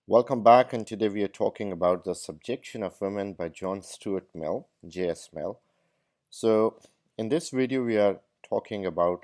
Welcome back, and today we are talking about The Subjection of Women by John Stuart Mill, J.S. Mill. So, in this video, we are talking about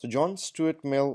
So, John Stuart Mill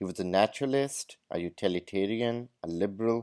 He was a naturalist, a utilitarian, a liberal,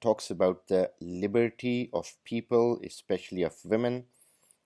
talks about the liberty of people, especially of women,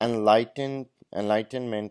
enlightenment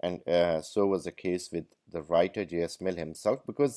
And so was the case with the writer J.S. Mill himself, because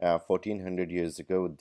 1400 years ago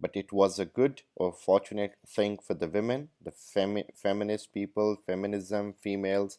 But it was a good or fortunate thing for the women, the feminist people, feminism, females.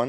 1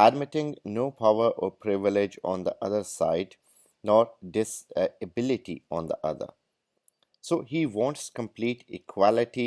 admitting no power or privilege on the other side, nor disability on the other. So he wants complete equality.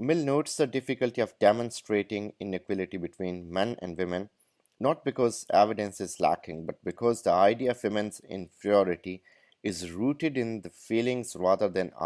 Mill notes the difficulty of demonstrating inequality between men and women, not because evidence is lacking, but because the idea of women's inferiority is rooted in the feelings rather than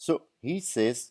So he says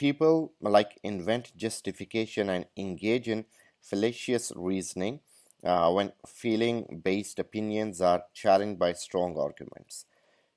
people like invent justification and engage in fallacious reasoning when feeling-based opinions are challenged by strong arguments.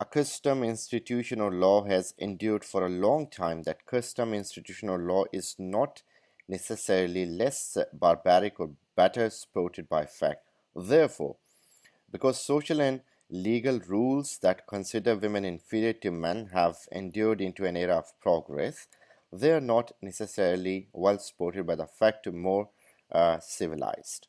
a custom, institution, or law has endured for a long time. That custom, institution, or law is not necessarily less barbaric or better supported by fact. Therefore, because social and legal rules that consider women inferior to men have endured into an era of progress, they are not necessarily well supported by the fact to more civilized.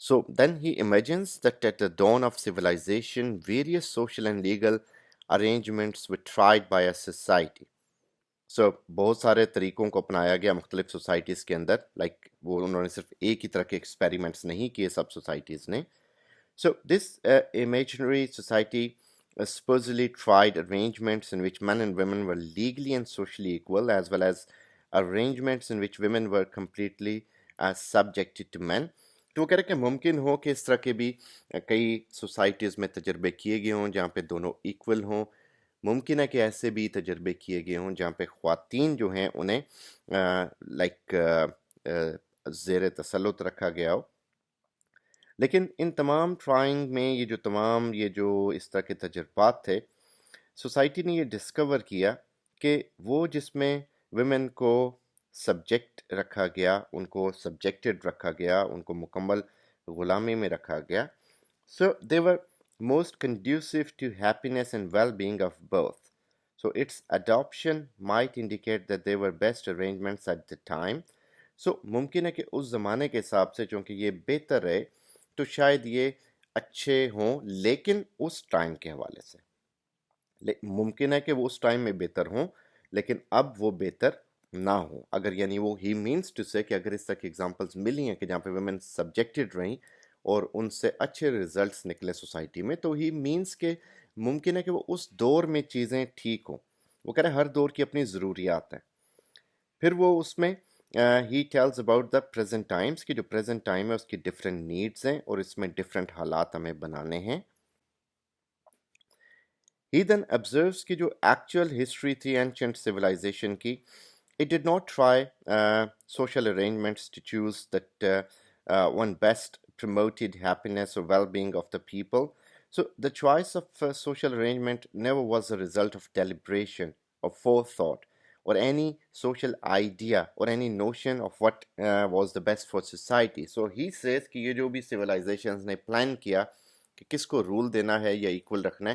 So then he imagines that at the dawn of civilization, various social and legal arrangements were tried by a society. سو بہت سارے طریقوں کو اپنایا گیا مختلف societies کے اندر، like وہ انہوں نے صرف ایک ہی طرح کے ایکسپیریمنٹس نہیں کیے سب سوسائٹیز نے. So this imaginary society supposedly tried arrangements in which men and women were legally and socially equal, as well as arrangements in which women were completely subjected to men. تو وہ کہہ رہے کہ ممکن ہو کہ اس طرح کے بھی کئی سوسائٹیز میں تجربے کیے گئے ہوں جہاں پہ دونوں ایکول ہوں. ممکن ہے کہ ایسے بھی تجربے کیے گئے ہوں جہاں پہ خواتین جو ہیں انہیں لائک زیر تسلط رکھا گیا ہو. لیکن ان تمام ٹرائنگ میں یہ جو اس طرح کے تجربات تھے، سوسائٹی نے یہ ڈسکور کیا کہ وہ جس میں ویمن کو سبجیکٹ رکھا گیا، ان کو سبجیکٹڈ رکھا گیا، ان کو مکمل غلامی میں رکھا گیا. So they were most conducive to happiness and well being of birth. So its adaptation might indicate that they were best arrangements at the time. So ممکن ہے کہ اس زمانے کے حساب سے چونکہ یہ بہتر رہے تو شاید یہ اچھے ہوں، لیکن اس ٹائم کے حوالے سے ممکن ہے کہ وہ اس ٹائم میں بہتر ہوں لیکن اب وہ بہتر نہ ہوں. اگر یعنی وہ ہی مینس ٹو سے کہ اگر اس طرح کی ایگزامپلس ملی ہیں کہ جہاں پہ ویمن سبجیکٹڈ رہیں اور ان سے اچھے ریزلٹس نکلے سوسائٹی میں، تو ہی مینس کہ ممکن ہے کہ وہ اس دور میں چیزیں ٹھیک ہوں. وہ کہہ رہے ہیں ہر دور کی اپنی ضروریات ہیں. پھر وہ اس میں ہی tells about the present times کی جو پریزنٹ ٹائم ہے اس کی ڈفرینٹ نیڈس ہیں اور اس میں ڈفرینٹ حالات ہمیں بنانے ہیں. He then observes کہ جو ایکچوئل ہسٹری تھی اینشنٹ سویلائزیشن کی، it did not try social arrangements to choose that one best promoted happiness or well-being of the people. So the choice of social arrangement never was a result of deliberation or forethought or any social idea or any notion of what was the best for society. So he says کہ یہ جو بھی civilizations نے plan کیا کہ کس کو role دینا ہے یا ایکول رکھنا ہے،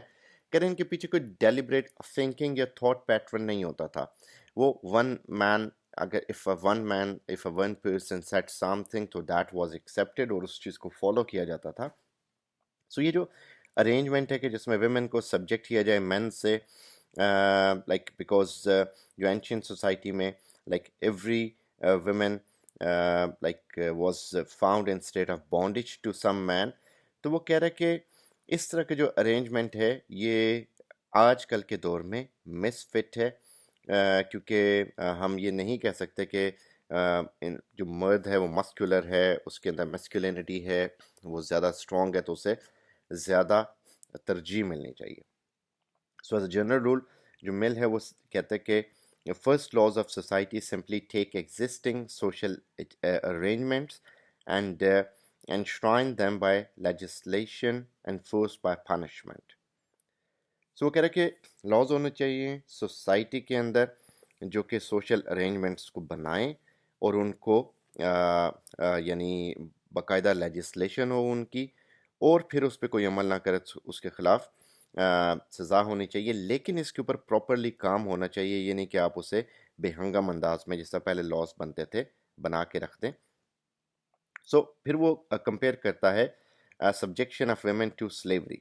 کہہ رہے ہیں ان کے پیچھے کوئی ڈیلیبریٹ تھنکنگ یا تھاٹ پیٹرن نہیں ہوتا تھا. وہ ون مین اگر if a one person said something تو that was accepted اور اس چیز کو فالو کیا جاتا تھا. سو یہ جو ارینجمنٹ ہے کہ جس میں ویمن کو سبجیکٹ کیا جائے مین سے، لائک بیکاز جو اینشینٹ سوسائٹی میں like every woman like was found in state of bondage to some man. تو وہ کہہ رہے کہ اس طرح کے جو ارینجمنٹ ہے یہ آج کل کے دور میں مس فٹ ہے، کیونکہ ہم یہ نہیں کہہ سکتے کہ جو مرد ہے وہ مسکولر ہے، اس کے اندر مسکولینٹی ہے، وہ زیادہ اسٹرانگ ہے تو اسے زیادہ ترجیح ملنی چاہیے. So as a general rule جو مل ہے وہ کہتے ہیں کہ first laws of society simply take existing social arrangements and enshrined them by legislation and forced by punishment. سو وہ کہہ رہے کہ لاز ہونے چاہیے سوسائٹی کے اندر جو کہ سوشل ارینجمنٹس کو بنائیں اور ان کو یعنی باقاعدہ لیجسلیشن ہو ان کی، اور پھر اس پہ کوئی عمل نہ کرے اس کے خلاف سزا ہونی چاہیے، لیکن اس کے اوپر پراپرلی کام ہونا چاہیے. یہ نہیں کہ آپ اسے بے ہنگم انداز میں جس طرح پہلے لاز بنتے تھے بنا کے رکھ دیں. سو پھر وہ کمپیئر کرتا ہے subjection of women to slavery.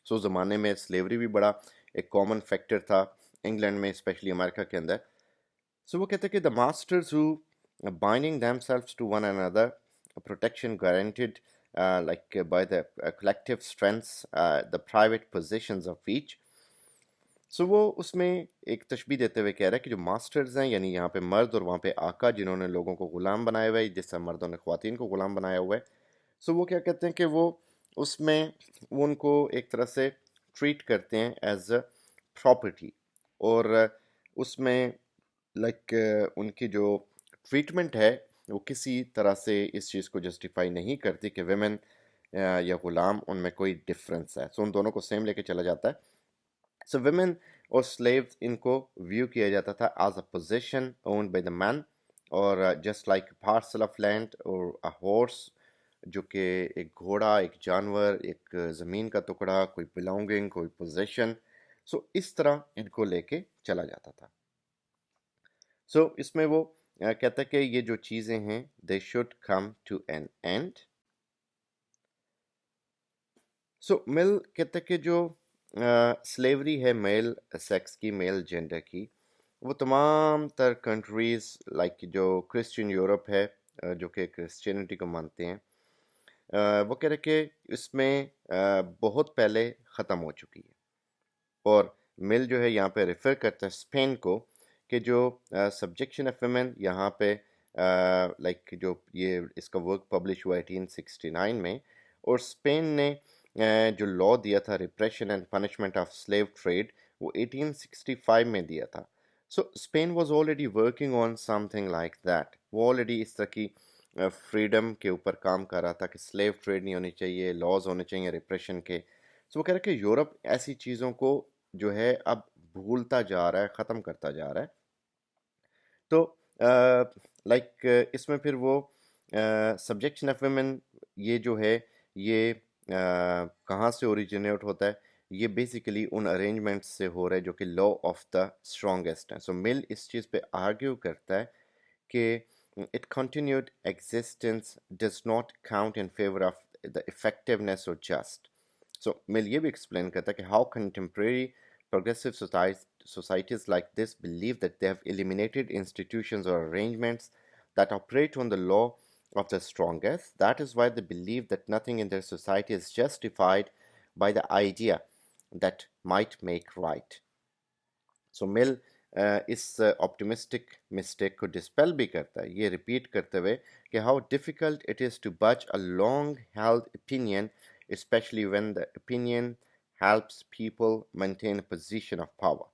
So زمانے میں سلیوری بھی بڑا ایک کامن فیکٹر تھا انگلینڈ میں، اسپیشلی امریکہ کے اندر. سو وہ کہتے ہیں کہ the masters who binding themselves to one another protection guaranteed like by the collective strengths, the private positions of each. سو وہ اس میں ایک تشبیہ دیتے ہوئے کہہ رہا ہے کہ جو ماسٹرز ہیں یعنی یہاں پہ مرد اور وہاں پہ آقا جنہوں نے لوگوں کو غلام بنایا ہوا ہے، جس طرح مردوں نے خواتین کو غلام بنایا ہوا ہے. سو وہ کیا کہتے ہیں کہ وہ اس میں وہ ان کو ایک طرح سے ٹریٹ کرتے ہیں ایز اے پراپرٹی، اور اس میں لائک ان کی جو ٹریٹمنٹ ہے وہ کسی طرح سے اس چیز کو جسٹیفائی نہیں کرتی کہ ویمن یا غلام ان میں کوئی ڈفرینس ہے. سو ان دونوں کو سیم لے کے چلا جاتا ہے. سو ویمن اور سلیوز ان کو ویو کیا جاتا تھا as a possession owned by the man, اور just like parcel of land اور اے ہارس، جو کہ ایک گھوڑا، ایک جانور، ایک زمین کا ٹکڑا، کوئی بلونگنگ، کوئی پوزیشن. سو اس طرح ان کو لے کے چلا جاتا تھا. سو اس میں وہ کہتا ہے کہ یہ جو چیزیں ہیں they should come to an end. So Mill کہتا ہے کہ جو سلیوری ہے میل سیکس کی، میل جینڈر کی، وہ تمام تر کنٹریز لائک جو کرسچین یورپ ہے جو کہ کرسچینٹی کو مانتے ہیں وہ کہہ رہے کہ اس میں بہت پہلے ختم ہو چکی ہے. اور مل جو ہے یہاں پہ ریفر کرتا ہے اسپین کو کہ جو سبجیکشن آف ویمن یہاں پہ لائک جو یہ اس کا ورک پبلش ہوا 1869 میں, اور اسپین نے جو لا دیا تھا reparation and punishment of slave trade وہ 1865 میں دیا تھا. So Spain was already working on something like that. وہ آلریڈی اس طرح کی فریڈم کے اوپر کام کر رہا تھا کہ سلیو ٹریڈ نہیں ہونی چاہیے, لاز ہونے چاہیے ریپریشن کے. سو وہ کہہ رہے کہ یورپ ایسی چیزوں کو جو ہے اب بھولتا جا رہا ہے, ختم کرتا جا رہا ہے. تو لائک اس میں پھر وہ سبجیکشن آف ویمن یہ جو ہے یہ کہاں سے اوریجنیٹ ہوتا ہے, یہ بیسیکلی ان ارینجمنٹس سے ہو رہا ہے جو کہ لا آف دا اسٹرانگیسٹ ہے. سو مل اس چیز پہ آرگیو کرتا ہے کہ it continued existence does not count in favour of the effectiveness اور جسٹ. سو مل یہ بھی ایکسپلین کرتا ہے کہ how contemporary progressive societies like this believe that they have eliminated institutions or arrangements that operate on the law of the strongest. That is why they believe that nothing in their society is justified by the idea that might make right. So Mill us optimistic mistake کو dispel بھی کرتا ہے, یہ repeat کرتے ہوئے کہ how difficult it is to budge a long held opinion, especially when the opinion helps people maintain a position of power.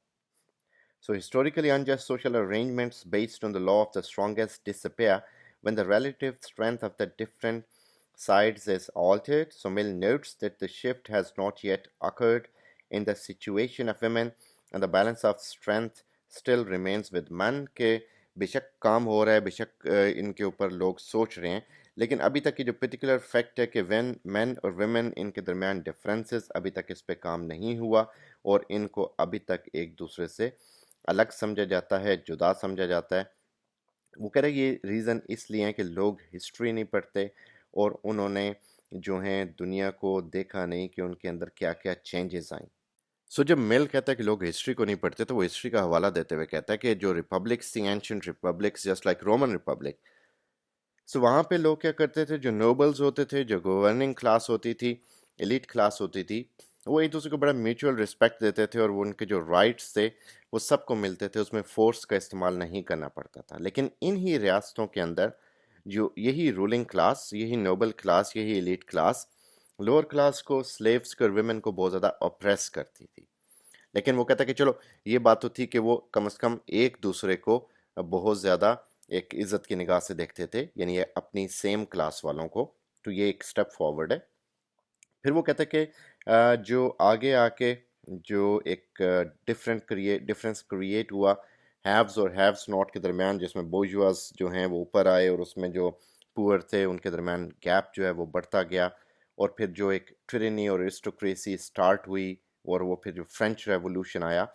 So historically unjust social arrangements based on the law of the strongest disappear when the relative strength of the different sides is altered. So Mill notes that the shift has not yet occurred in the situation of women and the balance of strength still remains with men. کہ بے شک کام ہو رہا ہے, بے شک ان کے اوپر لوگ سوچ رہے ہیں, لیکن ابھی تک کی جو پرٹیکولر فیکٹ ہے کہ وین مین اور ویمن ان کے درمیان ڈفرینسز ابھی تک اس پہ کام نہیں ہوا, اور ان کو ابھی تک ایک دوسرے سے الگ سمجھا جاتا ہے, جدا سمجھا جاتا ہے. وہ کہہ رہے یہ ریزن اس لیے ہیں کہ لوگ ہسٹری نہیں پڑھتے اور انہوں نے جو ہیں دنیا کو دیکھا نہیں کہ ان کے اندر کیا کیا چینجز آئیں. سو جب مل کہتا ہے کہ لوگ ہسٹری کو نہیں پڑھتے تو وہ ہسٹری کا حوالہ دیتے ہوئے کہتا ہے کہ جو ریپبلکس تھیں ancient republics just like Roman republic, so وہاں پہ لوگ کیا کرتے تھے, جو نوبلز ہوتے تھے, جو گورننگ کلاس ہوتی تھی, ایلیٹ کلاس ہوتی تھی, وہ ایک دوسرے کو بڑا میوچول رسپیکٹ دیتے تھے, اور وہ ان کے جو رائٹس تھے وہ سب کو ملتے تھے, اس میں فورس کا استعمال نہیں کرنا پڑتا تھا. لیکن ان ہی ریاستوں کے اندر جو یہی رولنگ کلاس, یہی نوبل کلاس, یہی ایلیٹ کلاس لوور کلاس کو, سلیوز کو اور ویمن کو بہت زیادہ اپریس کرتی تھی. لیکن وہ کہتا ہے کہ چلو یہ بات تو تھی کہ وہ کم از کم ایک دوسرے کو بہت زیادہ ایک عزت کی نگاہ سے دیکھتے تھے, یعنی یہ اپنی سیم کلاس والوں کو. تو یہ ایک سٹیپ فارورڈ ہے. پھر وہ کہتا ہے کہ جو آگے آ کے جو ایک ڈفرینس کریٹ ہوا ہیوز اور ہیوز ناٹ کے درمیان, جس میں بورژواز جو ہیں وہ اوپر آئے اور اس میں جو پور تھے ان کے درمیان گیپ جو ہے وہ بڑھتا گیا, اور پھر جو ایک ٹرینی اور ارسٹوکریسی سٹارٹ ہوئی, اور وہ پھر جو فرینچ ریولوشن آیا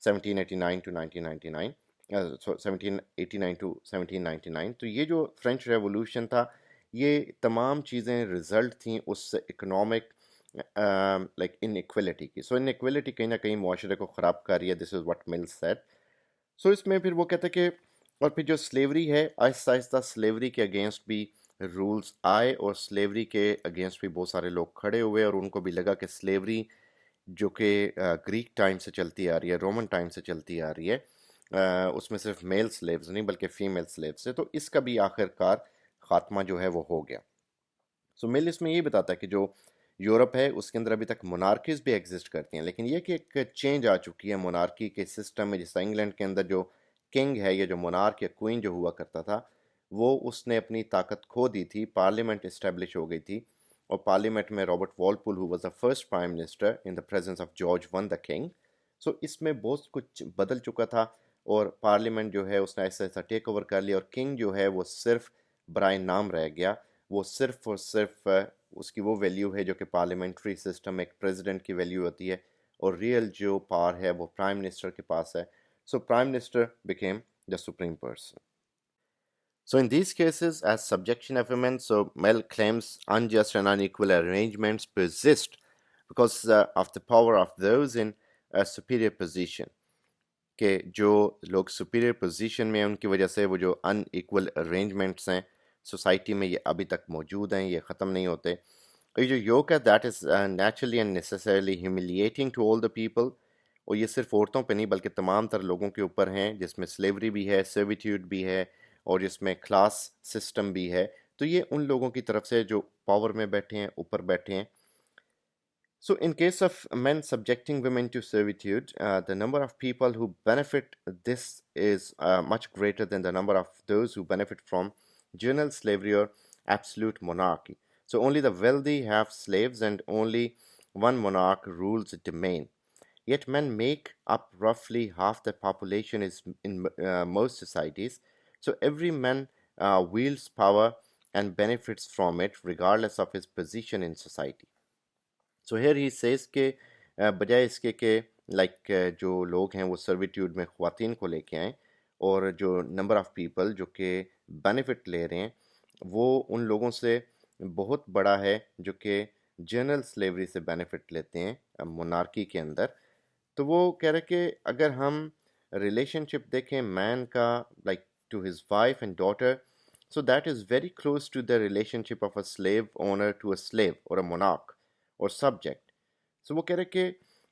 1789 ٹو 1999 1789 ٹو 1799. تو یہ جو فرینچ ریولوشن تھا یہ تمام چیزیں رزلٹ تھیں اس اکنامک لائک ان ایکویلٹی کی. سو ان ایکویلٹی کہیں نہ کہیں معاشرے کو خراب کر رہی ہے. دس از واٹ مل سیڈ. سو اس میں پھر وہ کہتے ہیں کہ اور پھر جو سلیوری ہے آہستہ آہستہ سلیوری کے اگینسٹ بھی رولز آئے, اور سلیوری کے اگینسٹ بھی بہت سارے لوگ کھڑے ہوئے, اور ان کو بھی لگا کہ سلیوری جو کہ گریک ٹائم سے چلتی آ رہی ہے, رومن ٹائم سے چلتی آ رہی ہے, اس میں صرف میل سلیوز نہیں بلکہ فیمیل سلیوز ہے, تو اس کا بھی آخر کار خاتمہ جو ہے وہ ہو گیا. سو مل اس میں یہ بتاتا ہے کہ جو یورپ ہے اس کے اندر ابھی تک مونارکیز بھی ایگزسٹ کرتی ہیں, لیکن یہ کہ ایک چینج آ چکی ہے مونارکی کے سسٹم میں. جس طرح انگلینڈ کے اندر جو کنگ ہے یا جو مونارک یا کوئن جو ہوا کرتا تھا وہ اس نے اپنی طاقت کھو دی تھی, پارلیمنٹ اسٹیبلش ہو گئی تھی, اور پارلیمنٹ میں Robert والپول who was the first prime minister in the presence of George I the king. سو اس میں بہت کچھ بدل چکا تھا, اور پارلیمنٹ جو ہے اس نے ایسا ایسا ٹیک اوور کر لیا, اور کنگ جو ہے وہ صرف برائے نام رہ گیا. وہ صرف اور صرف اس کی وہ ویلیو ہے جو کہ پارلیمنٹری سسٹم ایک پریزیڈنٹ کی ویلیو ہوتی ہے, اور ریئل جو پاور ہے وہ پرائم منسٹر کے پاس ہے. So prime minister became the supreme person. So in these cases, as subjection of women, so Mel claims unjust and unequal arrangements persist because of the power of those in a superior position. کہ جو لوگ superior position میں ہیں ان کی وجہ سے وہ جو ان ایکول ارینجمنٹس ہیں سوسائٹی میں یہ ابھی تک موجود ہیں، یہ ختم نہیں ہوتے. یہ جو یوک ہے that is naturally and necessarily humiliating to all the people, اور یہ صرف عورتوں پہ نہیں بلکہ تمام تر لوگوں کے اوپر ہیں، جس میں سلیوری بھی ہے، سرویٹیوڈ بھی ہے، اور جس میں کلاس سسٹم بھی ہے. تو یہ ان لوگوں کی طرف سے جو پاور میں بیٹھے ہیں، اوپر بیٹھے ہیں. So, in case of men subjecting women to servitude, the number of people who benefit this is much greater than the number of those who benefit from general slavery or absolute monarchy. So, only the wealthy have slaves, and only one monarch rules the domain. Yet, men make up roughly half the population is in most societies. So, every man wields power and benefits from it, regardless of his position in society. So here he says کہ بجائے اس کے کہ like جو لوگ ہیں وہ سرویٹیوڈ میں خواتین کو لے کے آئیں، اور جو نمبر آف پیپل جو کہ بینیفٹ لے رہے ہیں وہ ان لوگوں سے بہت بڑا ہے جو کہ جنرل سلیوری سے بینیفٹ لیتے ہیں مونارکی کے اندر. تو وہ کہہ رہے کہ اگر ہم ریلیشن شپ دیکھیں مین کا like to his wife and daughter, so that is very close to the relationship of a slave owner to a slave اور اے مونارک اور سبجیکٹ. سو وہ کہہ رہے کہ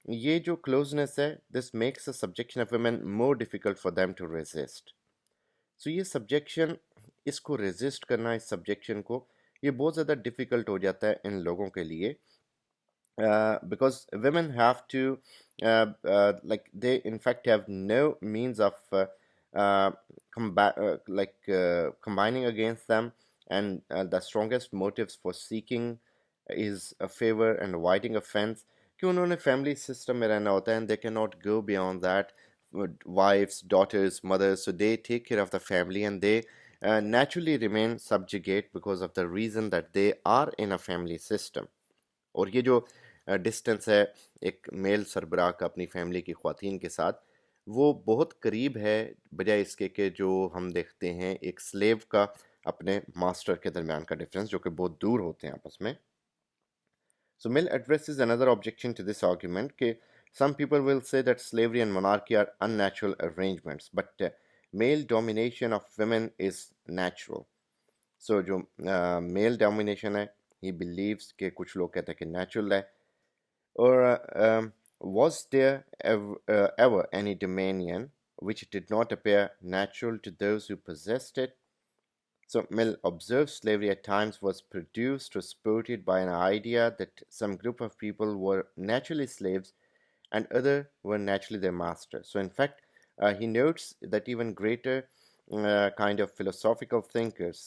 یہ جو کلوزنس ہے this makes a subjection of women more difficult for them to resist. So یہ سبجیکشن، اس کو ریزسٹ کرنا، اس سبجیکشن کو، یہ بہت زیادہ ڈیفیکلٹ ہو جاتا ہے ان لوگوں کے لیے، because women have to like they in fact have no means of combining against them, and the strongest motives for seeking is a favor and avoiding offense کہ انہوں نے فیملی سسٹم میں رہنا ہوتا ہے and they cannot go beyond that. Wives, daughters, mothers, so they take care of the family and they naturally remain subjugate because of the reason that they are in a family system. اور یہ جو distance ہے ایک میل سربراہ کا اپنی family کی خواتین کے ساتھ، وہ بہت قریب ہے بجائے اس کے کہ جو ہم دیکھتے ہیں ایک سلیو کا اپنے ماسٹر کے درمیان کا ڈفرینس جو کہ بہت دور ہوتے ہیں آپس میں. So Mill addresses another objection to this argument کہ some people will say that slavery and monarchy are unnatural arrangements, but male domination of women is natural. So جو male domination ہے he believes کہ کچھ لوگ کہتے ہیں کہ natural ہے. اور was there ever any dominion which did not appear natural to those who possessed it? So Mill observes slavery at times was produced or supported by an idea that some group of people were naturally slaves and other were naturally their masters. So in fact, he notes that even greater kind of philosophical thinkers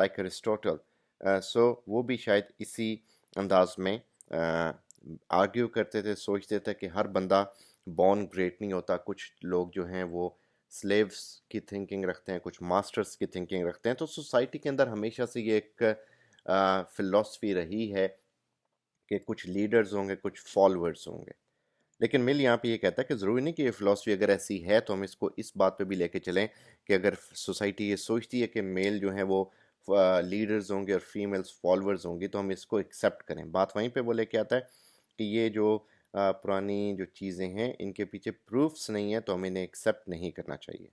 like Aristotle, so وہ بھی شاید اسی انداز میں argue کرتے تھے، سوچتے تھے کہ ہر بندہ بورن گریٹ نہیں ہوتا، کچھ لوگ جو ہیں وہ سلیوز کی تھنکنگ رکھتے ہیں، کچھ ماسٹرز کی تھنکنگ رکھتے ہیں. تو سوسائٹی کے اندر ہمیشہ سے یہ ایک فلسفی رہی ہے کہ کچھ لیڈرز ہوں گے، کچھ فالوورز ہوں گے. لیکن مل یہاں پہ یہ کہتا ہے کہ ضروری نہیں کہ یہ فلسفی اگر ایسی ہے تو ہم اس کو اس بات پہ بھی لے کے چلیں کہ اگر سوسائٹی یہ سوچتی ہے کہ میل جو ہیں وہ لیڈرز ہوں گے اور فیمیلز فالوورز ہوں گی تو ہم اس کو ایکسیپٹ کریں. بات وہیں پہ وہ لے کے آتا ہے کہ یہ جو پرانی جو چیزیں ہیں ان کے پیچھے پروفس نہیں ہیں تو ہم انہیں ایکسیپٹ نہیں کرنا چاہیے.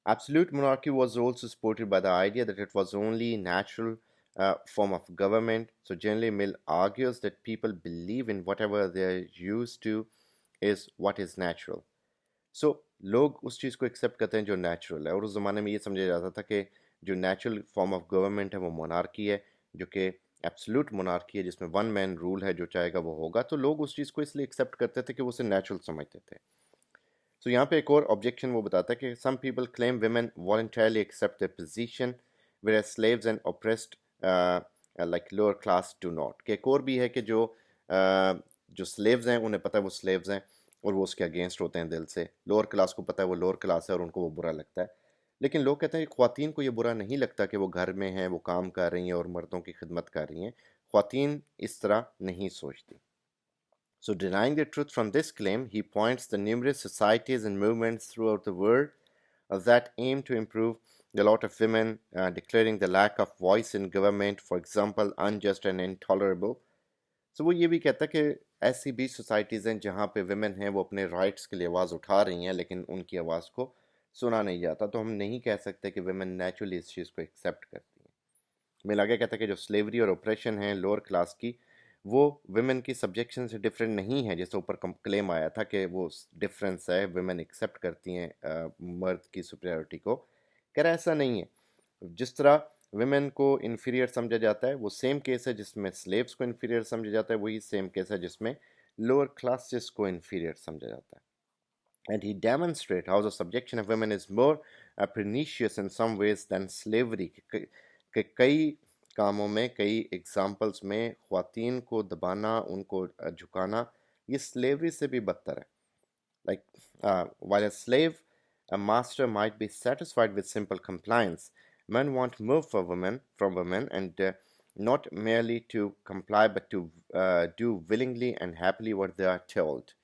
Absolute monarchy was also supported by the idea that it was only natural form of government. So generally Mill argues that people believe in whatever they are used to is what is natural. So لوگ اس چیز کو accept کرتے ہیں جو natural ہے، اور اس زمانے میں یہ سمجھا جاتا تھا کہ جو نیچرل فارم آف گورنمنٹ ہے وہ مونارکی ہے، جو کہ ایبسلوٹ مونارکی ہے جس میں ون مین رول ہے، جو چاہے گا وہ ہوگا. تو لوگ اس چیز کو اس لیے ایکسیپٹ کرتے تھے کہ وہ اسے نیچرل سمجھتے تھے. سو یہاں پہ ایک اور آبجیکشن وہ بتاتا ہے کہ some people claim women voluntarily accept their position where slaves and oppressed like lower class do not. کہ ایک اور بھی ہے کہ جو سلیوز ہیں انہیں پتہ ہے وہ سلیوز ہیں اور وہ اس کے اگینسٹ ہوتے ہیں دل سے. لوور کلاس کو پتہ ہے وہ لوور کلاس ہے اور ان کو وہ برا لگتا ہے. لیکن لوگ کہتے ہیں کہ خواتین کو یہ برا نہیں لگتا کہ وہ گھر میں ہیں، وہ کام کر رہی ہیں اور مردوں کی خدمت کر رہی ہیں. خواتین اس طرح نہیں سوچتی. So denying the truth from this claim, he points the numerous societies and movements throughout the world that aim to improve the lot of women, declaring the lack of voice in government, for example, unjust and intolerable. So وہ یہ بھی کہتا ہے کہ ایسی بھی societies ہیں جہاں پہ ویمن ہیں وہ اپنے رائٹس کے لیے آواز اٹھا رہی ہیں لیکن ان کی آواز کو سنا نہیں جاتا. تو ہم نہیں کہہ سکتے کہ ویمن نیچرلی اس چیز کو ایکسیپٹ کرتی ہیں. میل آگے کہتا ہے کہ جو سلیوری اور اوپریشن ہے لوور کلاس کی وہ ویمن کی سبجیکشن سے ڈفرینٹ نہیں ہے جیسے اوپر کلیم آیا تھا کہ وہ ڈفرینس ہے ویمن ایکسیپٹ کرتی ہیں مرد کی سپریورٹی کو. کہہ رہا ایسا نہیں ہے. جس طرح ویمن کو انفیریئر سمجھا جاتا ہے وہ سیم کیس ہے جس میں سلیوز کو انفیریئر سمجھا جاتا ہے, وہی سیم کیس ہے جس میں لوور کلاسز کو انفیریئر سمجھا جاتا ہے. And he demonstrates how the subjection of women is more pernicious in some ways than slavery. کہ کئی کاموں میں کئی ایگزامپلس میں خواتین کو دبانا ان کو جھکانا یہ سلیوری سے بھی بدتر ہے. Like while a slave, a master might be satisfied with simple compliance. Men want more from women and not merely to comply but to do willingly and happily what they are told.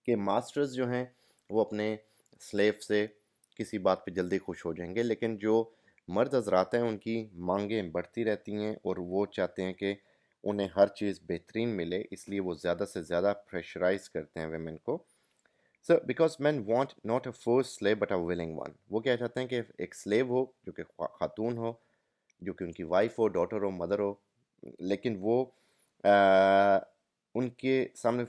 کہ masters جو ہیں وہ اپنے sleeve سے کسی بات پہ جلدی خوش ہو جائیں گے لیکن جو مرد حضرات ہیں ان کی مانگیں بڑھتی رہتی ہیں اور وہ چاہتے ہیں کہ انہیں ہر چیز بہترین ملے, اس لیے وہ زیادہ سے زیادہ پریشرائز کرتے ہیں ویمن کو. So because men want not a force slave but a willing one. وہ کیا چاہتے ہیں کہ ایک سلیو ہو جو کہ خاتون ہو, جو کہ ان کی wife who, daughter who, mother who, لیکن وہ ان کے سامنے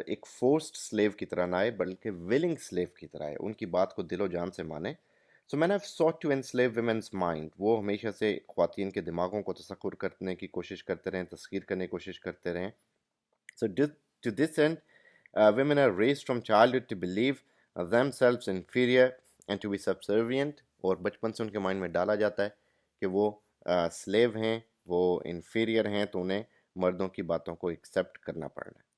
ایک فورسڈ سلیو کی طرح نہ آئے بلکہ ولنگ سلیو کی طرح آئے, ان کی بات کو دل و جان سے مانے. So men have sought to enslave women's mind. وہ ہمیشہ سے خواتین کے دماغوں کو تسخر کرنے کی کوشش کرتے رہیں, تسخیر کرنے کی کوشش کرتے رہیں. So to this end women are raised from childhood to believe themselves inferior and to be subservient. اور بچپن سے ان کے مائنڈ میں ڈالا جاتا ہے کہ وہ سلیو ہیں, وہ انفیریئر ہیں, تو انہیں مردوں کی باتوں کو ایکسیپٹ کرنا پڑ رہا ہے.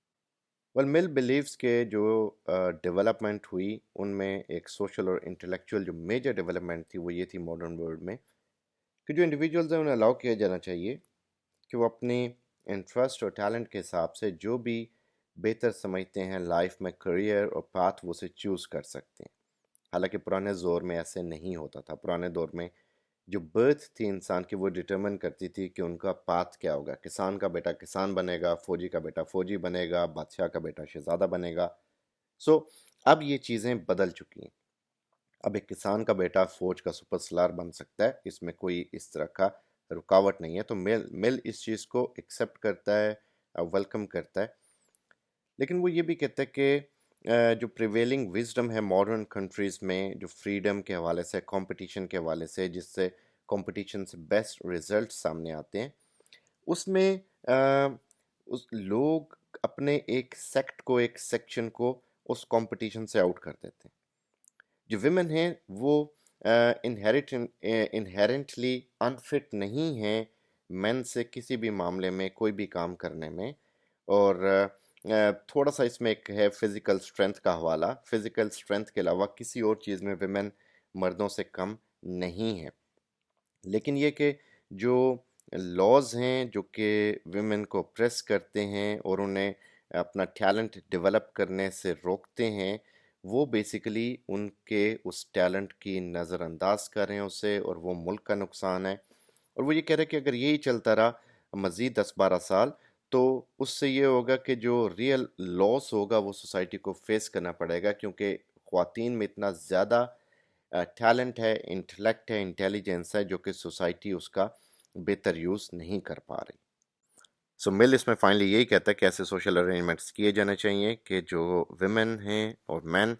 ویل مل بلیوز کے جو ڈیولپمنٹ ہوئی ان میں ایک سوشل اور انٹلیکچوئل جو میجر ڈیولپمنٹ تھی وہ یہ تھی ماڈرن ورلڈ میں کہ جو انڈیویجولز ہیں انہیں الاؤ کیا جانا چاہیے کہ وہ اپنی انٹرسٹ اور ٹیلنٹ کے حساب سے جو بھی بہتر سمجھتے ہیں لائف میں کریئر اور پاتھ وہ اسے چوز کر سکتے ہیں. حالانکہ پرانے دور میں ایسے نہیں ہوتا تھا. پرانے دور میں جو برتھ تھی انسان کی وہ ڈٹرمن کرتی تھی کہ ان کا پاتھ کیا ہوگا. کسان کا بیٹا کسان بنے گا, فوجی کا بیٹا فوجی بنے گا, بادشاہ کا بیٹا شہزادہ بنے گا. سو اب یہ چیزیں بدل چکی ہیں. اب ایک کسان کا بیٹا فوج کا سپر سلار بن سکتا ہے, اس میں کوئی اس طرح کا رکاوٹ نہیں ہے. تو مل اس چیز کو ایکسیپٹ کرتا ہے, ویلکم کرتا ہے. لیکن وہ یہ بھی کہتا ہے کہ جو پریویلنگ وزڈم ہے ماڈرن کنٹریز میں جو فریڈم کے حوالے سے, کمپٹیشن کے حوالے سے, جس سے کمپٹیشن سے بیسٹ رزلٹ سامنے آتے ہیں, اس میں لوگ اپنے ایک سیکٹ کو, ایک سیکشن کو اس کمپٹیشن سے آؤٹ کر دیتے ہیں. جو ویمن ہیں وہ انہیرنٹلی انفٹ نہیں ہیں مین سے کسی بھی معاملے میں, کوئی بھی کام کرنے میں. اور تھوڑا سا اس میں ایک ہے فزیکل اسٹرینتھ کا حوالہ. فزیکل اسٹرینتھ کے علاوہ کسی اور چیز میں ویمن مردوں سے کم نہیں ہے. لیکن یہ کہ جو لاز ہیں جو کہ ویمن کو پریس کرتے ہیں اور انہیں اپنا ٹیلنٹ ڈیولپ کرنے سے روکتے ہیں, وہ بیسیکلی ان کے اس ٹیلنٹ کی نظر انداز کر رہے ہیں اسے, اور وہ ملک کا نقصان ہے. اور وہ یہ کہہ رہے ہیں کہ اگر یہی چلتا رہا مزید 10-12 سال تو اس سے یہ ہوگا کہ جو ریئل لاس ہوگا وہ سوسائٹی کو فیس کرنا پڑے گا, کیونکہ خواتین میں اتنا زیادہ ٹیلنٹ ہے, انٹلیکٹ ہے, انٹیلیجنس ہے جو کہ سوسائٹی اس کا بہتر یوز نہیں کر پا رہی. سو مل اس میں فائنلی یہی کہتا ہے کہ ایسے سوشل ارینجمنٹس کیے جانے چاہیے کہ جو ویمن ہیں اور مین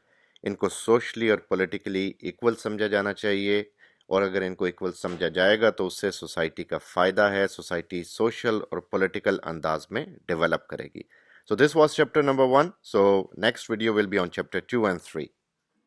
ان کو سوشلی اور پولیٹیکلی ایکول سمجھا جانا چاہیے, اور اگر ان کو ایکول سمجھا جائے گا تو اس سے سوسائٹی کا فائدہ ہے, سوسائٹی سوشل اور پولیٹیکل انداز میں ڈیولپ کرے گی. So this was chapter number 1. So next video will be on chapter 2 and 3.